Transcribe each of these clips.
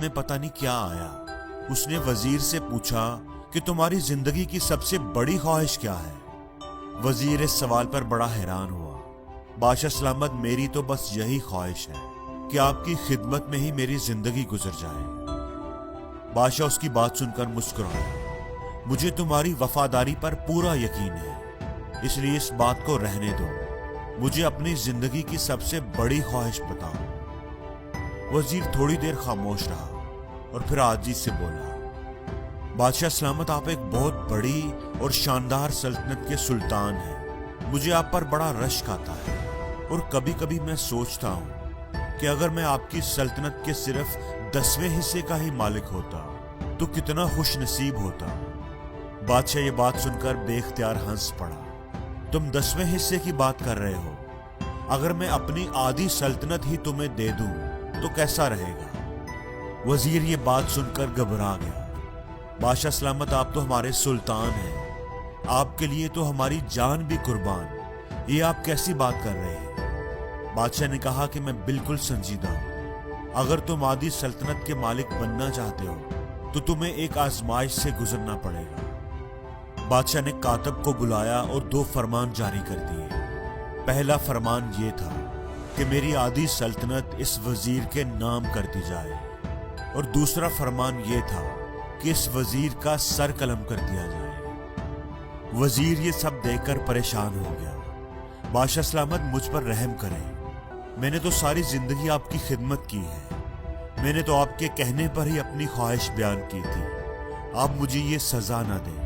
में पता नहीं क्या आया। उसने वजीर से पूछा कि तुम्हारी जिंदगी की सबसे बड़ी ख्वाहिश क्या है। वजीर इस सवाल पर बड़ा हैरान हुआ। बादशाह सलामत, मेरी तो बस यही ख्वाहिश है कि आपकी खिदमत में ही मेरी जिंदगी गुजर जाए। बादशाह उसकी बात सुनकर मुस्कुराया। मुझे तुम्हारी वफादारी पर पूरा यकीन है, इसलिए इस बात को रहने दो। मुझे अपनी जिंदगी की सबसे बड़ी ख्वाहिश बताओ। वजीर थोड़ी देर खामोश रहा और फिर आजिज़ से बोला, बादशाह सलामत, आप एक बहुत बड़ी और शानदार सल्तनत के सुल्तान हैं। मुझे आप पर बड़ा रश्क आता है और कभी कभी मैं सोचता हूँ कि अगर मैं आपकी सल्तनत के सिर्फ 10वें हिस्से का ही मालिक होता तो कितना खुश नसीब होता। बादशाह ये बात सुनकर बेख्तियार हंस पड़ा। तुम 10वें हिस्से की बात कर रहे हो? अगर मैं अपनी आधी सल्तनत ही तुम्हें दे दूं तो कैसा रहेगा? वजीर ये बात सुनकर घबरा गया। बादशाह सलामत, आप तो हमारे सुल्तान हैं, आपके लिए तो हमारी जान भी कुर्बान। ये आप कैसी बात कर रहे हैं? बादशाह ने कहा कि मैं बिल्कुल संजीदा हूं। अगर तुम आधी सल्तनत के मालिक बनना चाहते हो तो तुम्हें एक आजमाइश से गुजरना पड़ेगा। बादशाह ने कातब को बुलाया और 2 फरमान जारी कर दिए। पहला फरमान ये था कि मेरी आधी सल्तनत इस वजीर के नाम कर दी जाए, और दूसरा फरमान ये था कि इस वजीर का सर कलम कर दिया जाए। वजीर ये सब देखकर परेशान हो गया। बादशाह सलामत, मुझ पर रहम करें। मैंने तो सारी जिंदगी आपकी खिदमत की है। मैंने तो आपके कहने पर ही अपनी ख्वाहिश बयान की थी। आप मुझे ये सजा ना दें।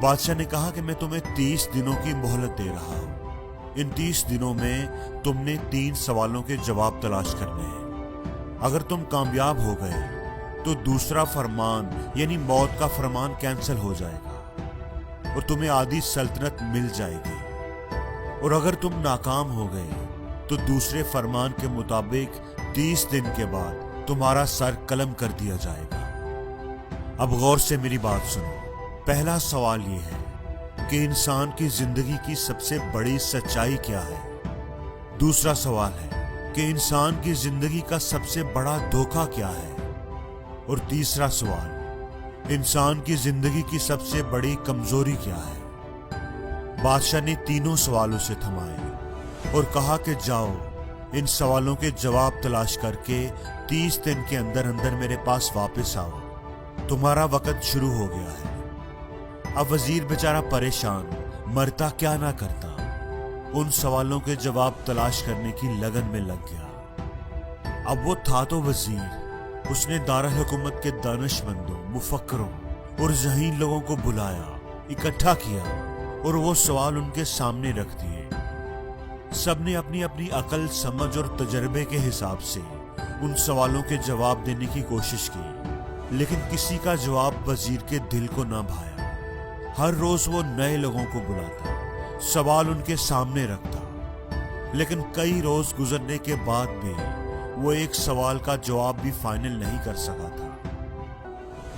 बादशाह ने कहा कि मैं तुम्हें 30 दिनों की मोहलत दे रहा हूं। इन 30 दिनों में तुमने 3 सवालों के जवाब तलाश करने हैं। अगर तुम कामयाब हो गए तो दूसरा फरमान यानी मौत का फरमान कैंसिल हो जाएगा और तुम्हें आधी सल्तनत मिल जाएगी। और अगर तुम नाकाम हो गए तो दूसरे फरमान के मुताबिक 30 दिन के बाद तुम्हारा सर कलम कर दिया जाएगा। अब गौर से मेरी बात सुनो। पहला सवाल यह है कि इंसान की जिंदगी की सबसे बड़ी सच्चाई क्या है। दूसरा सवाल है कि इंसान की जिंदगी का सबसे बड़ा धोखा क्या है। और तीसरा सवाल, इंसान की जिंदगी की सबसे बड़ी कमजोरी क्या है। बादशाह ने तीनों सवालों से थमाए और कहा कि जाओ, इन सवालों के जवाब तलाश करके 30 दिन के अंदर अंदर मेरे पास वापस आओ। तुम्हारा वक्त शुरू हो गया है। अब वजीर बेचारा परेशान, मरता क्या ना करता, उन सवालों के जवाब तलाश करने की लगन में लग गया। अब वो था तो वजीर। उसने दारुल हुकूमत के दानिशमंदों, मुफक्करों और ज़हीन लोगों को बुलाया, इकट्ठा किया और वो सवाल उनके सामने रख दिए। सबने अपनी अपनी अकल, समझ और तजर्बे के हिसाब से उन सवालों के जवाब देने की कोशिश की, लेकिन किसी का जवाब वजीर के दिल को ना भाया। हर रोज वो नए लोगों को बुलाता, सवाल उनके सामने रखता, लेकिन कई रोज गुजरने के बाद भी वो एक सवाल का जवाब भी फाइनल नहीं कर सका था।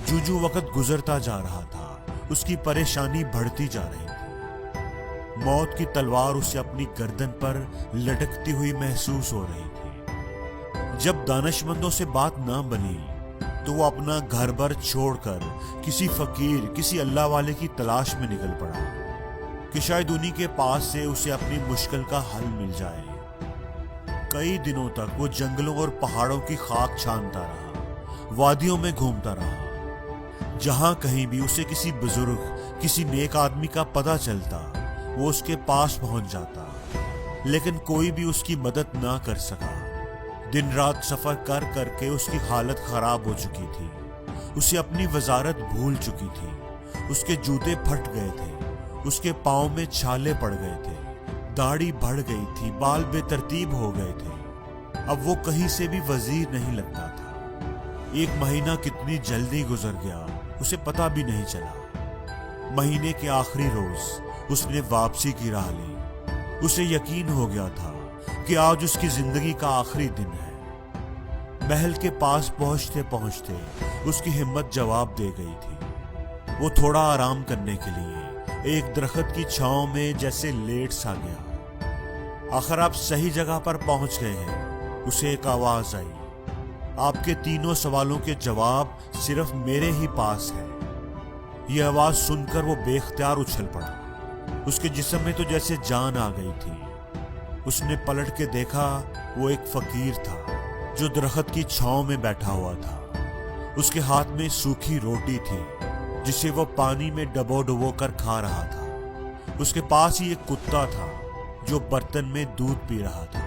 जूजू वक्त गुजरता जा रहा था, उसकी परेशानी बढ़ती जा रही थी। मौत की तलवार उसे अपनी गर्दन पर लटकती हुई महसूस हो रही थी। जब दानिशमंदों से बात ना बनी तो वो अपना घर बार छोड़कर किसी फकीर, किसी अल्लाह वाले की तलाश में निकल पड़ा कि शायद उन्हीं के पास से उसे अपनी मुश्किल का हल मिल जाए। कई दिनों तक वो जंगलों और पहाड़ों की खाक छानता रहा, वादियों में घूमता रहा। जहां कहीं भी उसे किसी बुजुर्ग, किसी नेक आदमी का पता चलता, वो उसके पास पहुंच जाता, लेकिन कोई भी उसकी मदद ना कर सका। दिन रात सफर कर करके उसकी हालत खराब हो चुकी थी। उसे अपनी वजारत भूल चुकी थी। उसके जूते फट गए थे, उसके पांव में छाले पड़ गए थे, दाढ़ी बढ़ गई थी, बाल बेतरतीब हो गए थे। अब वो कहीं से भी वजीर नहीं लगता था। 1 महीना कितनी जल्दी गुजर गया उसे पता भी नहीं चला। महीने के आखिरी रोज उसने वापसी की राह ली। उसे यकीन हो गया था कि आज उसकी जिंदगी का आखिरी दिन है। महल के पास पहुंचते पहुंचते उसकी हिम्मत जवाब दे गई थी। वो थोड़ा आराम करने के लिए एक दरख्त की छांव में जैसे लेट सा गया। आखिर आप सही जगह पर पहुंच गए हैं, उसे एक आवाज आई। آپ کے تینوں سوالوں کے جواب صرف میرے ہی پاس ہے۔ یہ آواز سن کر وہ بے اختیار اچھل پڑا۔ اس کے جسم میں تو جیسے جان آ گئی تھی۔ اس نے پلٹ کے دیکھا، وہ ایک فقیر تھا جو درخت کی چھاؤں میں بیٹھا ہوا تھا۔ اس کے ہاتھ میں سوکھی روٹی تھی جسے وہ پانی میں ڈبو ڈبو کر کھا رہا تھا۔ اس کے پاس ہی ایک کتا تھا جو برتن میں دودھ پی رہا تھا۔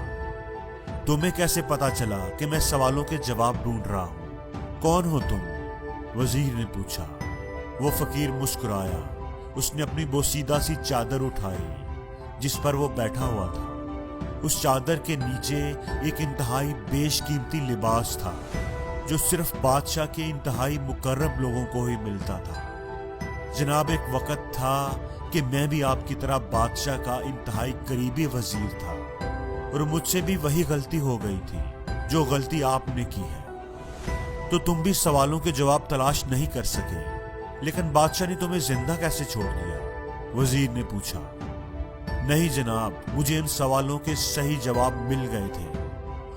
تمہیں کیسے پتا چلا کہ میں سوالوں کے جواب ڈھونڈ رہا ہوں؟ کون ہو تم؟ وزیر نے پوچھا۔ وہ فقیر مسکرایا۔ اس نے اپنی بوسیدہ سی چادر اٹھائی جس پر وہ بیٹھا ہوا تھا۔ اس چادر کے نیچے ایک انتہائی بیش قیمتی لباس تھا جو صرف بادشاہ کے انتہائی مقرب لوگوں کو ہی ملتا تھا۔ جناب، ایک وقت تھا کہ میں بھی آپ کی طرح بادشاہ کا انتہائی قریبی وزیر تھا، اور مجھ سے بھی وہی غلطی ہو گئی تھی جو غلطی آپ نے کی ہے۔ تو تم بھی سوالوں کے جواب تلاش نہیں کر سکے، لیکن بادشاہ نے تمہیں زندہ کیسے چھوڑ دیا؟ وزیر نے پوچھا۔ نہیں جناب، مجھے ان سوالوں کے صحیح جواب مل گئے تھے،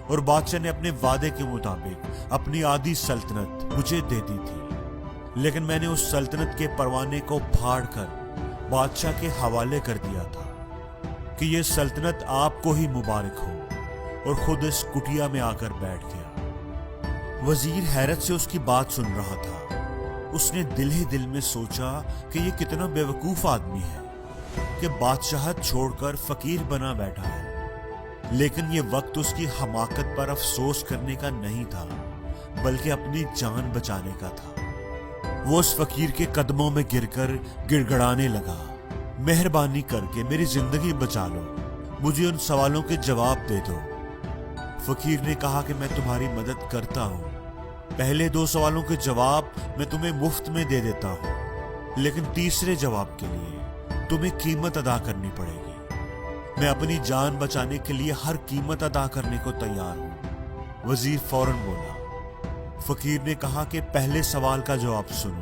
اور بادشاہ نے اپنے وعدے کے مطابق اپنی آدھی سلطنت مجھے دے دی تھی، لیکن میں نے اس سلطنت کے پروانے کو پھاڑ کر بادشاہ کے حوالے کر دیا تھا کہ یہ سلطنت آپ کو ہی مبارک ہو، اور خود اس کٹیا میں آ کر بیٹھ گیا۔ وزیر حیرت سے اس کی بات سن رہا تھا۔ اس نے دل ہی دل میں سوچا کہ یہ کتنا بیوقوف آدمی ہے کہ بادشاہت چھوڑ کر فقیر بنا بیٹھا ہے۔ لیکن یہ وقت اس کی حماقت پر افسوس کرنے کا نہیں تھا، بلکہ اپنی جان بچانے کا تھا۔ وہ اس فقیر کے قدموں میں گر کر گڑ گڑانے لگا، مہربانی کر کے میری زندگی بچا لو، مجھے ان سوالوں کے جواب دے دو۔ فقیر نے کہا کہ میں تمہاری مدد کرتا ہوں، پہلے 2 سوالوں کے جواب میں تمہیں مفت میں دے دیتا ہوں، لیکن تیسرے جواب کے لیے تمہیں قیمت ادا کرنی پڑے گی۔ میں اپنی جان بچانے کے لیے ہر قیمت ادا کرنے کو تیار ہوں۔ وزیر فوراً بولا۔ فقیر نے کہا کہ پہلے سوال کا جواب سنو۔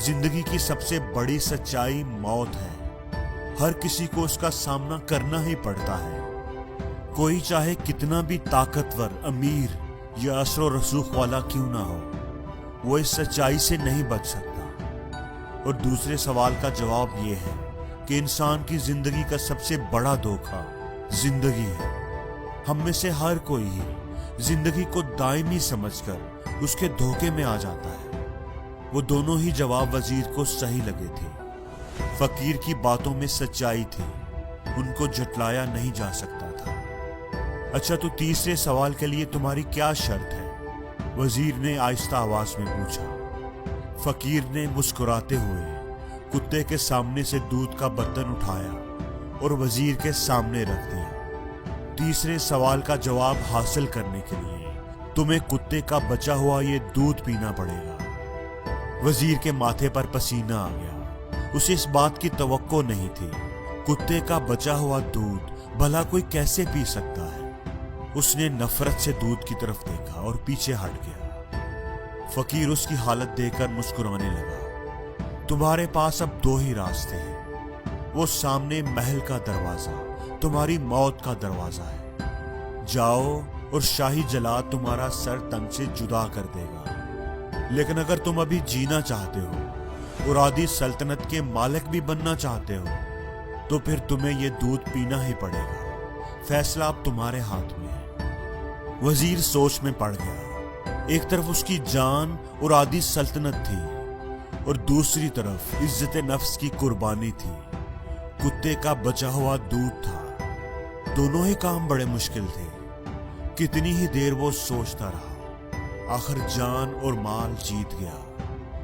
زندگی کی سب سے بڑی سچائی موت ہے۔ ہر کسی کو اس کا سامنا کرنا ہی پڑتا ہے، کوئی چاہے کتنا بھی طاقتور، امیر یا اثر و رسوخ والا کیوں نہ ہو، وہ اس سچائی سے نہیں بچ سکتا۔ اور دوسرے سوال کا جواب یہ ہے کہ انسان کی زندگی کا سب سے بڑا دھوکہ زندگی ہے۔ ہم میں سے ہر کوئی ہی زندگی کو دائمی سمجھ کر اس کے دھوکے میں آ جاتا ہے۔ وہ دونوں ہی جواب وزیر کو صحیح لگے تھے۔ فقیر کی باتوں میں سچائی تھی، ان کو جھٹلایا نہیں جا سکتا تھا۔ اچھا، تو تیسرے سوال کے لیے تمہاری کیا شرط ہے؟ وزیر نے آہستہ آواز میں پوچھا۔ فقیر نے مسکراتے ہوئے کتے کے سامنے سے دودھ کا برتن اٹھایا اور وزیر کے سامنے رکھ دیا۔ تیسرے سوال کا جواب حاصل کرنے کے لیے تمہیں کتے کا بچا ہوا یہ دودھ پینا پڑے گا۔ وزیر کے ماتھے پر پسینہ آ گیا۔ اسے اس بات کی توقع نہیں تھی۔ کتے کا بچا ہوا دودھ بھلا کوئی کیسے پی سکتا ہے؟ اس نے نفرت سے دودھ کی طرف دیکھا اور پیچھے ہٹ گیا۔ فقیر اس کی حالت دیکھ کر مسکرانے لگا۔ تمہارے پاس اب 2 ہی راستے ہیں۔ وہ سامنے محل کا دروازہ تمہاری موت کا دروازہ ہے۔ جاؤ اور شاہی جلاد تمہارا سر تن سے جدا کر دے گا، لیکن اگر تم ابھی جینا چاہتے ہو اور آدھی سلطنت کے مالک بھی بننا چاہتے ہو تو پھر تمہیں یہ دودھ پینا ہی پڑے گا۔ فیصلہ اب تمہارے ہاتھ میں ہے۔ وزیر سوچ میں پڑ گیا۔ ایک طرف اس کی جان اور آدھی سلطنت تھی، اور دوسری طرف عزت نفس کی قربانی تھی۔ کتے کا بچا ہوا دودھ تھا۔ دونوں ہی کام بڑے مشکل تھے۔ کتنی ہی دیر وہ سوچتا رہا، آخر جان اور مال جیت گیا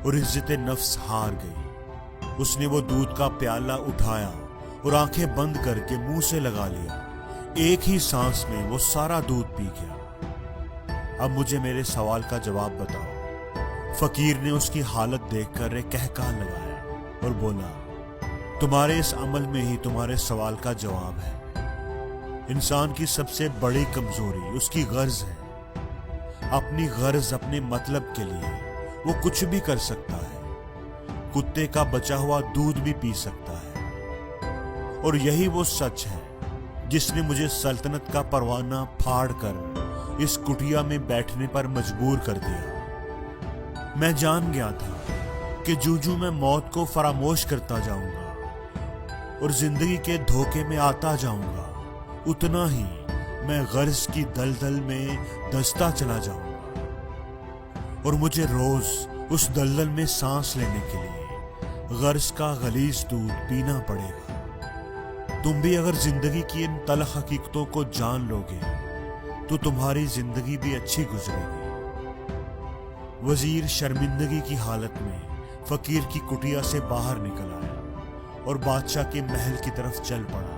اور عزت نفس ہار گئی۔ اس نے وہ دودھ کا پیالہ اٹھایا اور آنکھیں بند کر کے منہ سے لگا لیا۔ ایک ہی سانس میں وہ سارا دودھ پی گیا۔ اب مجھے میرے سوال کا جواب بتاؤ۔ فقیر نے اس کی حالت دیکھ کر ایک قہقہ لگایا اور بولا، تمہارے اس عمل میں ہی تمہارے سوال کا جواب ہے۔ انسان کی سب سے بڑی کمزوری اس کی غرض ہے۔ اپنی غرض، اپنے مطلب کے لیے وہ کچھ بھی کر سکتا ہے۔ کتے کا بچا ہوا دودھ بھی پی سکتا ہے۔ اور یہی وہ سچ ہے جس نے مجھے سلطنت کا پروانہ پھاڑ کر इस कुटिया में बैठने पर मजबूर कर दिया। मैं जान गया था कि जूं मैं मौत को फरामोश करता जाऊंगा और जिंदगी के धोखे में आता जाऊंगा, उतना ही मैं गर्ज की दलदल में धंसता चला जाऊंगा और मुझे रोज उस दलदल में सांस लेने के लिए गर्ज का गलीज दूध पीना पड़ेगा। तुम भी अगर जिंदगी की इन तल्ख हकीकतों को जान लोगे तो तुम्हारी जिंदगी भी अच्छी गुजरेगी। वजीर शर्मिंदगी की हालत में फकीर की कुटिया से बाहर निकल आया और बादशाह के महल की तरफ चल पड़ा।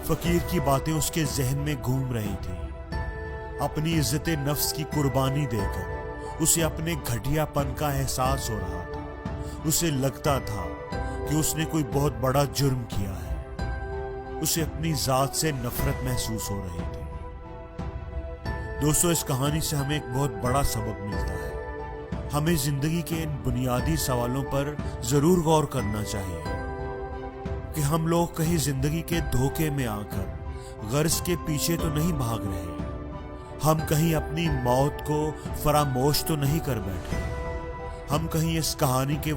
फकीर की बातें उसके जहन में घूम रही थी। अपनी इज्जत नफ्स की कुर्बानी देकर उसे अपने घटियापन का एहसास हो रहा था। उसे लगता था कि उसने कोई बहुत बड़ा जुर्म किया है। उसे अपनी जात से नफरत महसूस हो रही थी। दोस्तों, इस कहानी से हमें एक बहुत बड़ा सबक मिलता है। हमें जिंदगी के इन बुनियादी सवालों पर जरूर गौर करना चाहिए कि हम लोग कहीं जिंदगी के धोखे में आकर गर्ज के पीछे तो नहीं भाग रहे। हम कहीं अपनी मौत को फरामोश तो नहीं कर बैठे। हम कहीं इस कहानी के